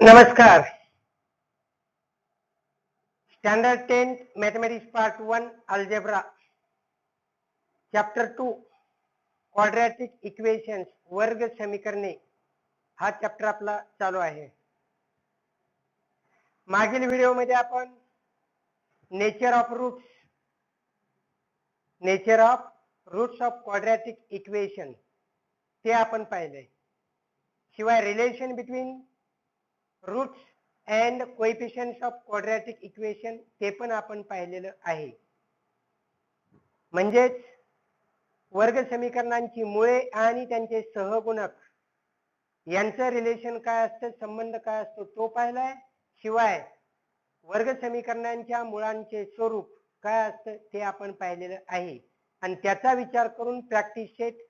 नमस्कार. Standard 10 mathematics part 1 algebra chapter 2 quadratic equations वर्ग समीकरणे हा चॅप्टर आपला चालू आहे. मागील व्हिडिओमध्ये आपण nature of roots of quadratic equation ते आपण पाहिले. शिवाय relation between roots and coefficients of quadratic equation ते पण आपण पाहिलेलं आहे. म्हणजेच वर्ग समीकरणांची मुळे आणि त्यांचे सहगुणक यांचं रिलेशन काय असतं, संबंध काय असतो तो पाहिलाय. शिवाय वर्ग समीकरणांच्या मुळांचे स्वरूप काय असतं ते आपण पाहिलेलं आहे आणि त्याचा विचार करून प्रॅक्टिस सेट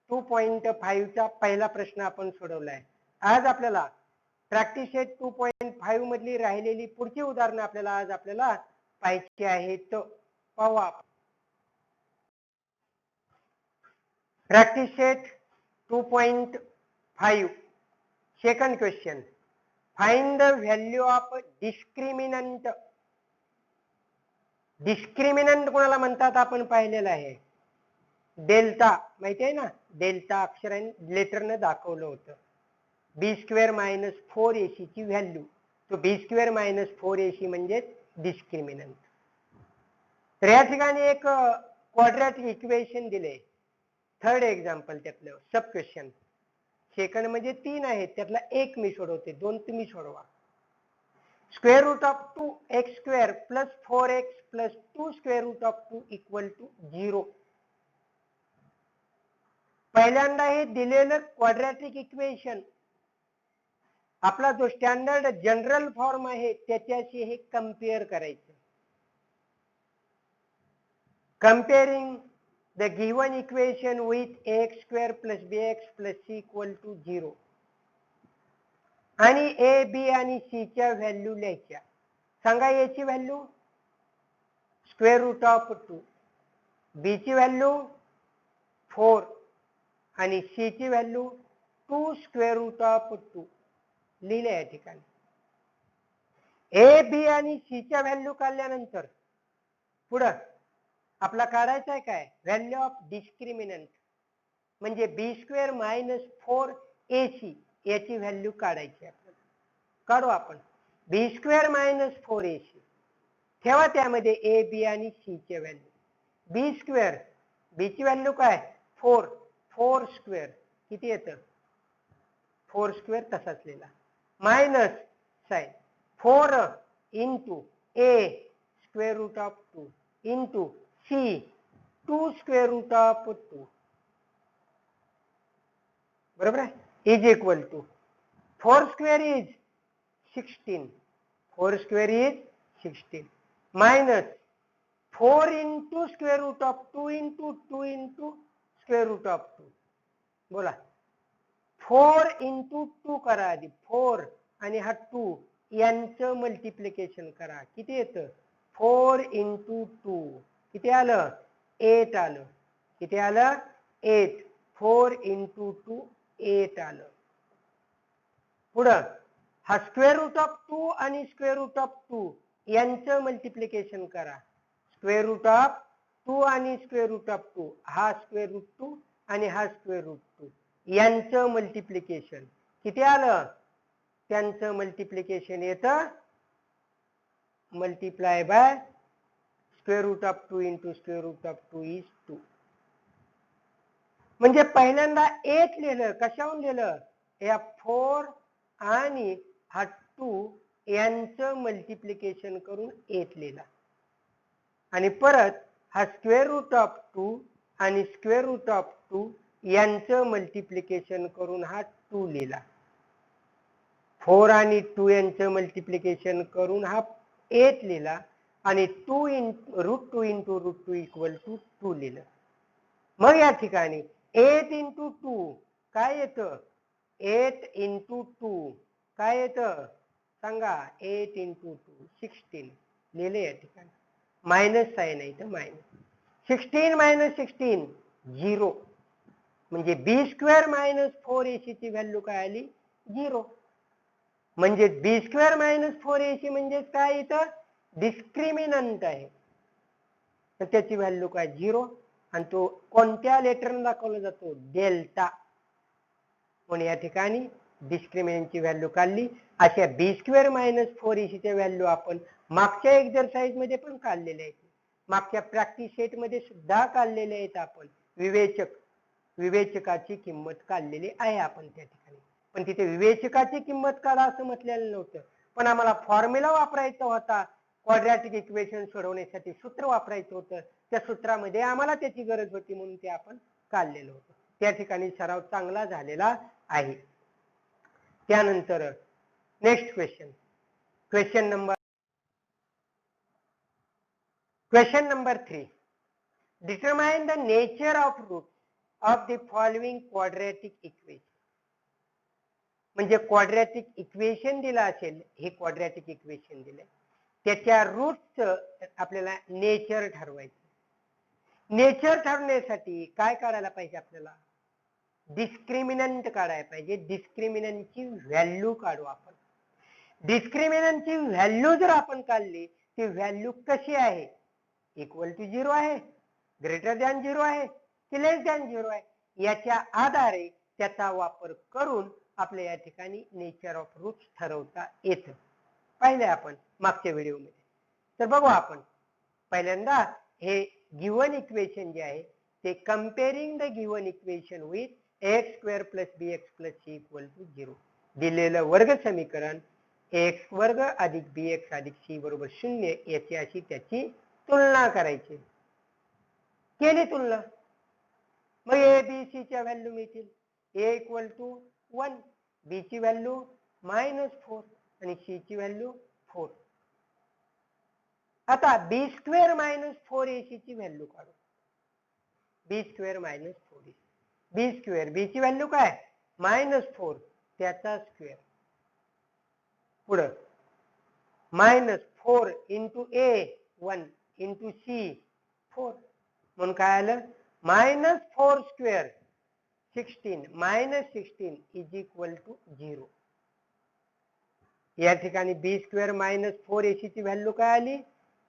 2.5 चा पहिला प्रश्न आपण सोडवलाय. आज आपल्याला प्रॅक्टिस सेट 2.5 मधली राहिलेली पुढची उदाहरणं आपल्याला पाहायची आहेत. पाहू आपण. Practice set 2.5 second question. Find the value of discriminant. Discriminant कोणाला म्हणतात आपण पाहिलेलं आहे. डेल्टा माहिती आहे ना, डेल्टा अक्षराने लेटरने दाखवलं होतं. b² - 4ac ची व्हॅल्यू. तो b² - 4ac म्हणजे डिस्क्रिमिनंट. तर या ठिकाणी एक क्वाड्रॅटिक इक्वेशन दिले. थर्ड एक्झाम्पल त्यातलं सब क्वेश्चन. सेकंड म्हणजे 3 आहेत, त्यातला एक मी सोडवते, 2 तुम्ही सोडवा. Square root of 2x² + 4x + 2 square root of 2 = 0. पहिल्यांदा हे दिलेलं क्वाड्रॅटिक इक्वेशन आपला जो स्टँडर्ड जनरल फॉर्म आहे त्याच्याशी हे कंपेअर करायचं. Comparing the given equation with ax² + bx + c = 0 आणि a, b आणि c च्या व्हॅल्यू लिहायच्या. सांगा a ची value square root of 2, b ची व्हॅल्यू 4 आणि c ची व्हॅल्यू 2 स्क्वेअर रूट ऑफ 2 लिहिले या ठिकाणी. a, b आणि c च्या व्हॅल्यू काढल्यानंतर पुढं आपला काढायचा आहे काय, व्हॅल्यू ऑफ डिस्क्रिमिनंट म्हणजे b² - 4ac याची व्हॅल्यू काढायची आपल्याला. काढू आपण. b² - 4ac ठेवा त्यामध्ये a, b आणि c चे व्हॅल्यू. b², b ची व्हॅल्यू काय 4, 4² किती येतं 4² तसाच लिहिला. Minus sign 4 into a square root of 2 into c 2 square root of 2 बरोबर आहे, is equal to 4² is 16, 4² is 16 minus 4 into square root of 2 into 2 into square root of 2. बोला 4 into 2 करा आधी. 4 आणि हा 2 यांचं मल्टिप्लिकेशन करा. किती येतं 4 into 2 किती आलं 8 आलं. किती आलं 8. 4 into 2 8 आलं. पुढं हा स्क्वेअर रूट ऑफ 2 आणि स्क्वेअर रूट ऑफ 2 यांचं मल्टिप्लिकेशन करा. स्क्वेअर रूट ऑफ 2 आणि स्क्वेअर रूट ऑफ 2, हा स्क्वेअर रूट 2 आणि हा स्क्वेअर रूट 2 यांचं मल्टिप्लिकेशन किती आलं, त्यांचं मल्टिप्लिकेशन येतं multiply by square root of 2 into square root of 2 is 2. म्हणजे पहिल्यांदा 8 लिहिलं. कशाहून लिहिलं, या 4 आणि हा 2 यांचं मल्टिप्लिकेशन करून 8 लिहिला आणि परत हा स्क्वेअर रूट ऑफ 2 आणि स्क्वेअर रूट ऑफ 2 यांचं मल्टिप्लिकेशन करून हा 2 लिहिला. 4 आणि 2 यांचं मल्टिप्लिकेशन करून हा 8 लिहिला आणि √2 into √2 = 2 लिहिलं. मग या ठिकाणी 8 into 2 काय येतं 8 into 2 काय येतं सांगा 8 into 2 16 लिहिले. या ठिकाणी मायनस साइन आहे तर मायनस 16 - 16 0 म्हणजे b² - 4ac ची व्हॅल्यू काय आली 0. म्हणजे बी स्क्वेअर मायनस 4ac म्हणजे काय इथं डिस्क्रिमिनंट आहे, तर त्याची व्हॅल्यू काय 0 आणि तो कोणत्या लेटरने दाखवला जातो डेल्टा, म्हणून या ठिकाणी डिस्क्रिमिनंटची व्हॅल्यू काढली. अशा बी स्क्वेअर मायनस 4ac च्या व्हॅल्यू आपण मागच्या एक्सरसाइज मध्ये पण काढलेले आहेत, मागच्या प्रॅक्टिस सेट मध्ये सुद्धा काढलेले आहेत आपण. विवेचकाची किंमत काढलेली आहे आपण त्या ठिकाणी, पण तिथे विवेचकाची किंमत काढा असं म्हटलेलं नव्हतं, पण आम्हाला फॉर्म्युला वापरायचा होता. क्वाड्रॅटिक इक्वेशन सोडवण्यासाठी सूत्र वापरायचं होतं, त्या सूत्रामध्ये आम्हाला त्याची गरज होती म्हणून ते आपण काढलेलं होतं. त्या ठिकाणी सराव चांगला झालेला आहे. त्यानंतर next question, question number 3. Determine the nature of root of the following quadratic equation. म्हणजे क्वाड्रॅटिक इक्वेशन दिलं असेल, हे क्वाड्रॅटिक इक्वेशन दिलंय, त्याच्या रूटचं आपल्याला नेचर ठरवायचं. नेचर ठरवण्यासाठी काय काढायला पाहिजे आपल्याला डिस्क्रिमिनंट काढायला पाहिजे. डिस्क्रिमिनंटची व्हॅल्यू काढू आपण. डिस्क्रिमिनंटची व्हॅल्यू जर आपण काढली, ती व्हॅल्यू कशी आहे, इक्वल टू 0 आहे, ग्रेटर दॅन 0 आहे की लेस दॅन 0 आहे, याच्या आधारे त्याचा वापर करून आपल्या या ठिकाणी नेचर ऑफ रूट्स ठरवता येतं. पाहिलंय आपण मागच्या व्हिडिओमध्ये. तर बघू आपण पहिल्यांदा हे गिवन इक्वेशन जे आहे ते comparing the given equation with x square plus b x plus c equal to 0. दिलेलं वर्ग समीकरण एक्स वर्ग अधिक बी एक्स अधिक सी बरोबर 0 याची अशी त्याची तुलना करायची. केली तुलना, मग ए बी सी च्या व्हॅल्यू मिळतील. ए इक्वल टू 1, बी ची व्हॅल्यू -4 आणि सी ची व्हॅल्यू 4. आता बी स्क्वेअर मायनस 4ac ची व्हॅल्यू काढू. बी स्क्वेअर मायनस 4ac, बी स्क्वेअर बी ची व्हॅल्यू काय -4 त्याचा स्क्वेअर, पुढं -4 इंटू ए 1 इंटू सी 4, म्हणून काय आलं -4 स्क्वेअर 16 -16 इज इक्वल टू 0. या ठिकाणी बी स्क्वेअर मायनस 4ac ची व्हॅल्यू काय आली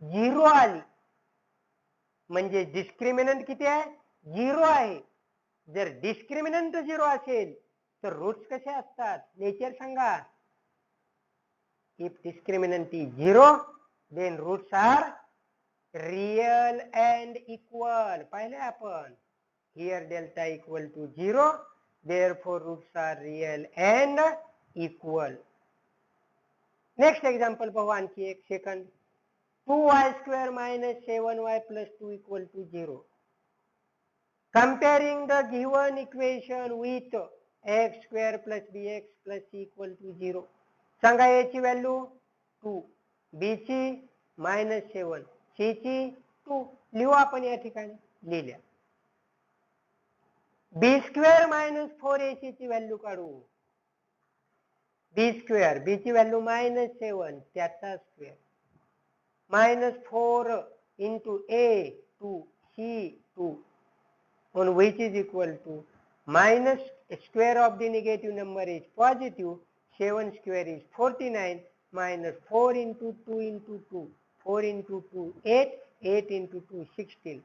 0 आली. म्हणजे डिस्क्रिमिनंट किती आहे 0 आहे. जर डिस्क्रिमिनंट 0 असेल तर रूट्स कसे असतात नेचर सांगा. If discriminant is 0 then roots are real and equal. पाहिले आपण here delta equal to 0, therefore roots are real and equal. Next example पाहू आणखी एक second. 2y square minus 7y plus 2 equal to 0. Comparing the given equation with x square plus bx plus c equal to 0. सांगा a ची value 2, b ची -7, c ची 2. लिहू आपण या ठिकाणी लिहिल्या. बी स्क्वेअर मायनस 4ac ची व्हॅल्यू काढू. बी स्क्वेअर बी ची व्हॅल्यू -7 त्याचा square -4 into A 2 C 2 on which is equal to minus square of the negative number is positive. 7 square is 49 minus 4 into 2 into 2, 4 into 2 8, 8 into 2 16.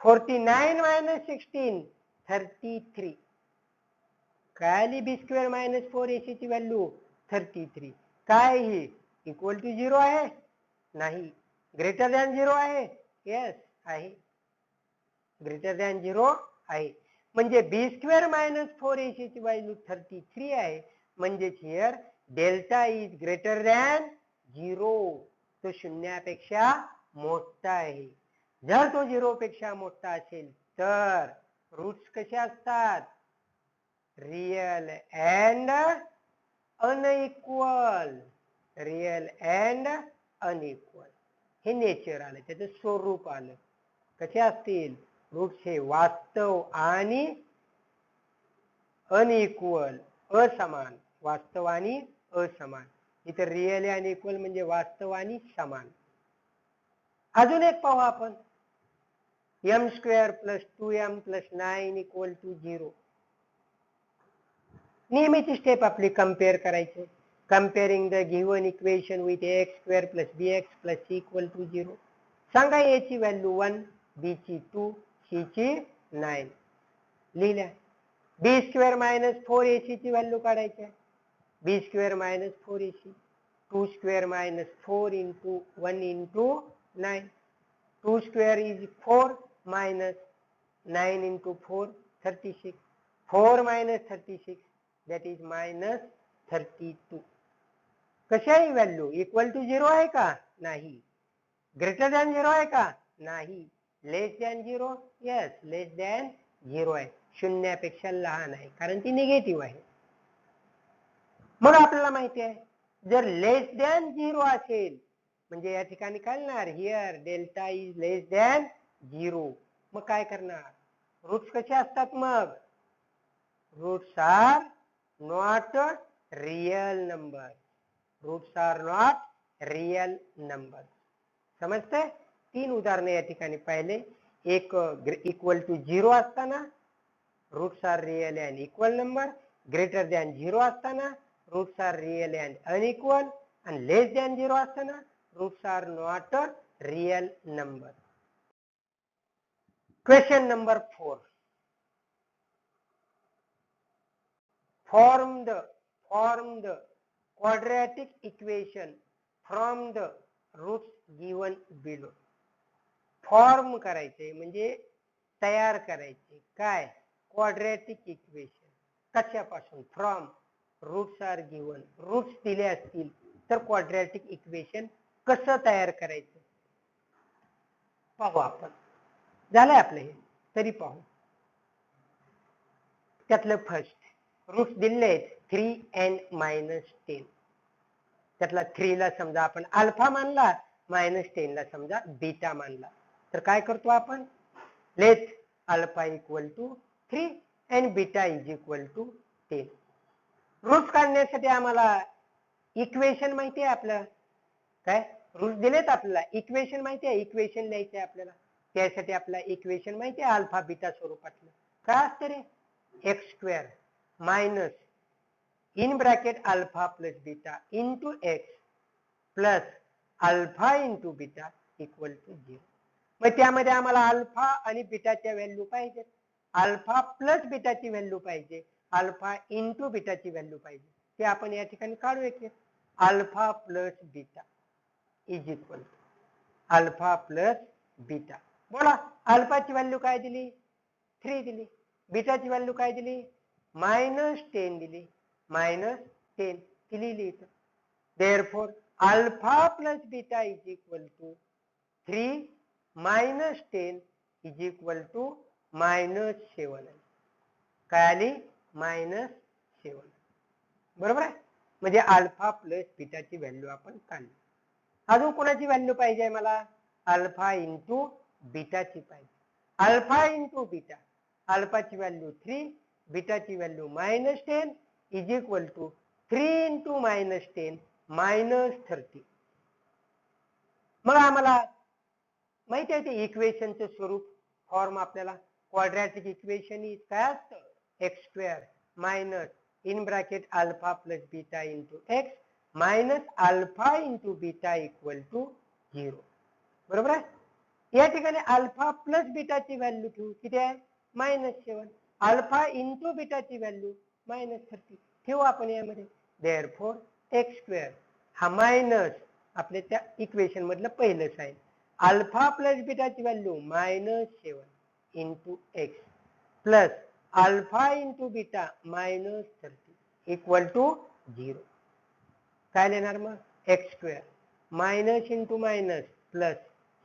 49 minus 16 33. काय आली बी square minus 4ac ची value 33. काय ही equal to 0 आहे नाही, greater than 0 आहे yes आहे, greater than 0 आहे. म्हणजे बी स्क्वेअर मायनस 4ac ची व्हॅल्यू 33 आहे. म्हणजे here delta is greater than 0. तो शून्यापेक्षा मोठा आहे. जर तो 0 पेक्षा मोठा असेल तर रूट्स कसे असतात real and unequal. Real and unequal हे नेचर आलं, त्याचं स्वरूप आलं. कसे असतील रूट्स हे वास्तव आणि अनइक्वल असमान. वास्तव आणि असमान. इथे रियल आणि इक्वल म्हणजे वास्तव आणि समान. अजून एक पाहू आपण. m square plus 2m plus 9 equal to 0. नेहमीची स्टेप आपली कम्पेअर करायची. Comparing the given equation with ax square plus bx plus c equal to 0. सांगा a ची व्हॅल्यू 1, b ची 2, c ची 9. लिहिल्या. b स्क्वेअर मायनस 4ac ची व्हॅल्यू काढायची आहे. b square minus 4ac, 2 square minus 4 into 1 into 9. 2 square is 4 minus 9 into 4, 36. 4 minus 36, that is minus 32. कशी आहे व्हॅल्यू? इक्वल टू 0 आहे का? नाही. ग्रेटर दॅन 0 आहे का? नाही. लेस दॅन 0? यस, लेस दॅन 0 आहे. शून्यापेक्षा लहान आहे, कारण ती निगेटिव्ह आहे. मग आपल्याला माहिती आहे, जर लेस दॅन 0 असेल म्हणजे या ठिकाणी काय लिहिणार? Here delta is less than 0. मग काय करणार? रूट्स कसे असतात मग? Roots are not real number. Roots are not real number. समजते? 3 उदाहरणे या ठिकाणी पाहिले. एक इक्वल टू 0 असताना roots are real and equal number, greater than 0 असताना roots are real and unequal, and less than 0 असताना roots are not real number. Question number 4. Form the quadratic equation from the roots given below. Form करायचे म्हणजे तयार करायचे काय? Quadratic equation. कशापासून? From. Roots are given. Roots दिले असतील तर क्वाड्रॅटिक इक्वेशन कसं तयार करायचं पाहू आपण. झालंय आपलं हे, तरी पाहू. त्यातलं फर्स्ट, रूट्स दिले आहेत 3 and -10. त्यातला 3 ला समजा आपण अल्फा मानला, -10 ला समजा बीटा मानला. तर काय करतो आपण? Let alpha equal to 3 and beta is equal to 10. Roots काढण्यासाठी आम्हाला इक्वेशन माहिती आहे आपलं काय? रूट्स दिलेत आपल्याला, इक्वेशन माहिती आहे, इक्वेशन लिहायचं आहे आपल्याला. त्यासाठी आपला इक्वेशन माहिती आहे अल्फा बीटा स्वरूपातलं. काय असते रे? X square minus in bracket alpha plus beta into x plus alpha into beta equal to 0. मग त्यामध्ये आम्हाला अल्फा आणि बीटाच्या व्हॅल्यू पाहिजे. अल्फा प्लस बीटाची व्हॅल्यू पाहिजे, अल्फा इंटू बीटाची व्हॅल्यू पाहिजे. ते आपण या ठिकाणी काढूया की alpha plus beta is equal to alpha plus beta. बोला, अल्फाची व्हॅल्यू काय दिली? 3 दिली. बीटाची व्हॅल्यू काय दिली? -10 दिली. -10 ती लिहिली इथं. Therefore alpha plus beta is equal to 3 -10 is equal to -7. काय आली? -7. बरोबर आहे. म्हणजे अल्फा प्लस बीटाची व्हॅल्यू आपण काढली. अजून कोणाची व्हॅल्यू पाहिजे मला? अल्फा इंटू बीटाची पाहिजे. अल्फा इंटू बीटा, अल्फाची व्हॅल्यू 3, बीटाची value -10 is equal to 3 into -10 -30. मग आम्हाला माहिती आहे ते इक्वेशनचं स्वरूप, फॉर्म आपल्याला. क्वाड्रॅटिक इक्वेशन इज काय असतं? X square minus in bracket alpha plus beta into X minus alpha into beta equal to 0. बरोबर आहे. या ठिकाणी अल्फा प्लस बीटाची व्हॅल्यू ठेवू. किती आहे? -7. अल्फा इंटू बीटाची व्हॅल्यू -30 ठेवू आपण यामध्ये. देअरफॉर एक्स स्क्वेअर हा मायनस आपल्या त्या इक्वेशन मधलं पहिलं साइन. अल्फा प्लस बीटाची value -7 into x plus alpha into beta -30 equal to 0. काय लिहिणार मग? X square minus into minus plus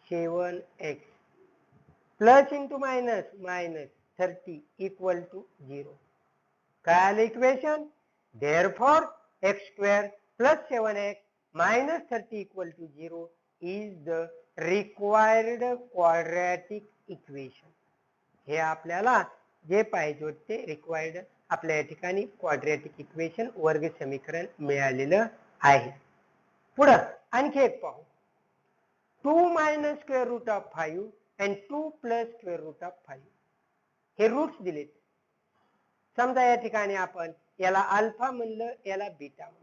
7x plus into minus -30 equal to 0. काय आलं equation? Therefore x square plus 7x -30 equal to 0 is the required quadratic equation. हे आपल्याला जे पाहिजे होते ते रिक्वायर्ड आपल्या या ठिकाणी क्वाड्रॅटिक इक्वेशन वर्ग समीकरण मिळालेलं आहे. पुढं आणखी एक पाहू. 2 minus square root of 5 and 2 plus square root of 5 हे रूट्स दिलेत. समजा या ठिकाणी आपण याला अल्फा म्हणलं, याला बीटा म्हणलं.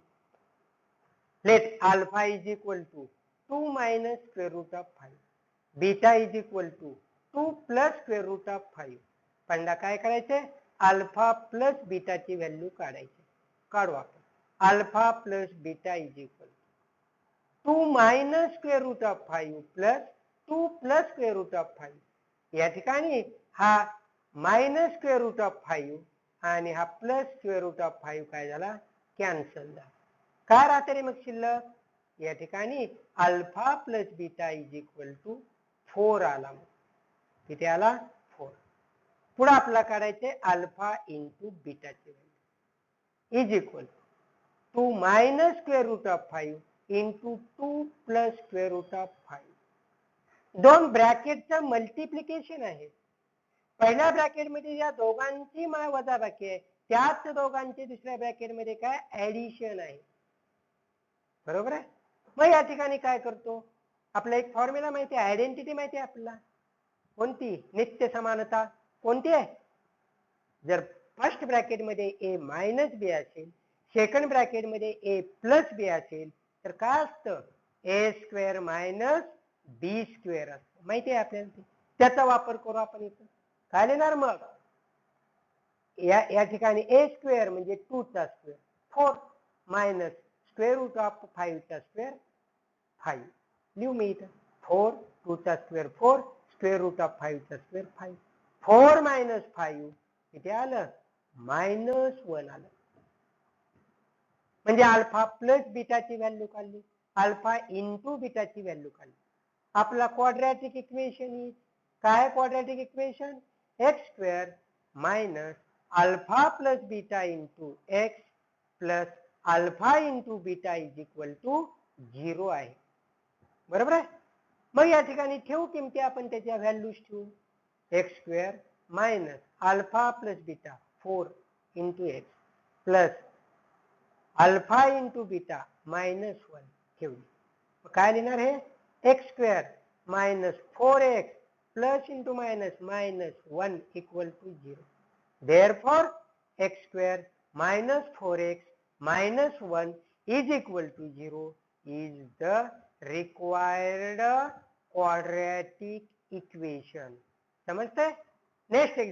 Let alpha is equal to 2 minus square root of 5. Beta is equal to 2 plus square root of 5. पहिल्यांदा काय करायचे? अल्फा प्लस बीटाची व्हॅल्यू काढायची. काढू आपण. Alpha plus beta is equal 2 minus square root of 5 plus 2 plus square root of 5. या ठिकाणी हा मायनस स्क्वेअर रूट ऑफ 5 आणि हा प्लस स्क्वेअर रूट ऑफ 5 काय झाला? कॅन्सल झाला. काय राहते रे मग शिल्लक? या ठिकाणी alpha plus beta is equal to 4 आला. मग किती आला? 4. पुढे आपल्याला काढायचे अल्फा इंटू बीटाची value is equal 2 minus square root of 5 into 2 plus square root of 5. दोन ब्रॅकेटचं मल्टिप्लिकेशन आहे. पहिल्या ब्रॅकेट मध्ये या दोघांची वजाबाकी आहे, त्याच दोघांची दुसऱ्या ब्रॅकेट मध्ये काय? ऍडिशन आहे. बरोबर आहे. मग या ठिकाणी काय करतो? आपला एक फॉर्म्युला माहिती आहे, आयडेंटिटी माहिती आहे आपल्याला. कोणती? नित्य समानता. कोणती आहे? जर फर्स्ट ब्रॅकेट मध्ये ए मायनस बी असेल, सेकंड ब्रॅकेट मध्ये ए प्लस बी असेल, तर काय असतं? ए स्क्वेअर मायनस बी स्क्वेअर असतं. माहिती आहे आपल्याला. त्याचा वापर करू आपण इथं. काय लिहिणार मग? या ठिकाणी ए स्क्वेअर म्हणजे 2 चा square 4 minus square root of 5 चा स्क्वेअर 5. लिहू मी इथं 4 2 चा स्क्वेअर 4 स्क्वेअर रूट ऑफ 5 चा स्क्वेअर 5. 4 मायनस 5 किती आलं? -1 आलं. म्हणजे अल्फा प्लस बीटाची व्हॅल्यू काढली, अल्फा इंटू बीटाची व्हॅल्यू काढली. आपला क्वाड्रॅटिक इक्वेशन काय? Quadratic equation X square minus alpha plus beta into x plus alpha into beta is equal to 0 आहे. बरोबर आहे. मग या ठिकाणी ठेवू किमती आपण त्याच्या व्हॅल्यूज ठेवू. X square minus alpha plus beta 4 into x plus alpha into beta -1 ठेवली. काय लिहिणार हे? X square minus 4x plus into minus -1 equal to 0. Therefore x square minus 4x minus 1 is equal to 0 is the required quadratic equation. समझते? Next example